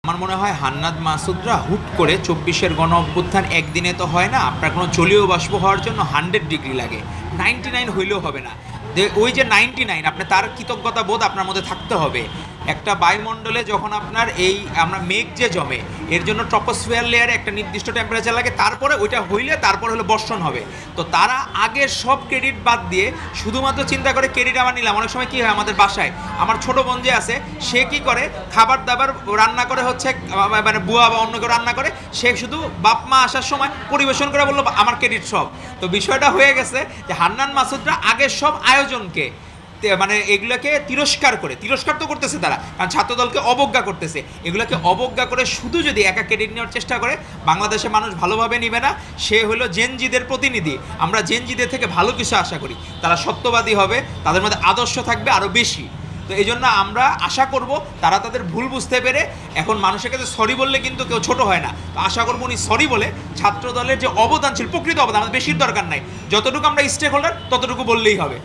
আমার মনে হয় হান্নাত মাসুদরা হুট করে ২৪-এর গণ অভ্যুত্থান একদিনে তো হয় না। আপনার কোনো জলীয় বাষ্প হওয়ার জন্য 100 ডিগ্রি লাগে, 99 হইলেও হবে না। ওই যে 99, আপনার তার কৃতজ্ঞতা বোধ আপনার মধ্যে থাকতে হবে। একটা বায়ুমণ্ডলে যখন আপনার আমরা মেঘ যে জমে, এর জন্য ট্রপোস্ফিয়ার লেয়ারে একটা নির্দিষ্ট টেম্পারেচার লাগে, তারপরে ওইটা হইলে তারপরে হলো বর্ষণ হবে। তো তারা আগে সব ক্রেডিট বাদ দিয়ে শুধুমাত্র চিন্তা করে ক্রেডিট আমার নিলাম। অনেক সময় কী হয়, আমাদের বাসায় আমার ছোটো বোন যে আছে, সে কি করে খাবার দাবার রান্না করে হচ্ছে, মানে বুয়া বা অন্য কেউ রান্না করে, সে শুধু বাপ মা আসার সময় পরিবেশন করে বললো আমার ক্রেডিট সব। তো বিষয়টা হয়ে গেছে যে হান্নান মাসুদরা আগের সব আয়োজনকে মানে এগুলোকে তিরস্কার তো করতেছে তারা, কারণ ছাত্রদলকে অবজ্ঞা করতেছে। এগুলোকে অবজ্ঞা করে শুধু যদি একা ক্রেডিট নেওয়ার চেষ্টা করে, বাংলাদেশের মানুষ ভালোভাবে নিবে না। সে হলো জেনজিদের প্রতিনিধি। আমরা জেনজিদের থেকে ভালো কিছু আশা করি, তারা সত্যবাদী হবে, তাদের মধ্যে আদর্শ থাকবে আরও বেশি। তো এই জন্য আমরা আশা করব তারা তাদের ভুল বুঝতে পেরে, এখন মানুষের কাছে সরি বললে কিন্তু কেউ ছোট হয় না, তো আশা করবো উনি সরি বলে ছাত্র দলের যে অবদান ছিল, প্রকৃত অবদান, আমাদের বেশির দরকার নাই, যতটুকু আমরা স্টেক হোল্ডার ততটুকু বললেই হবে।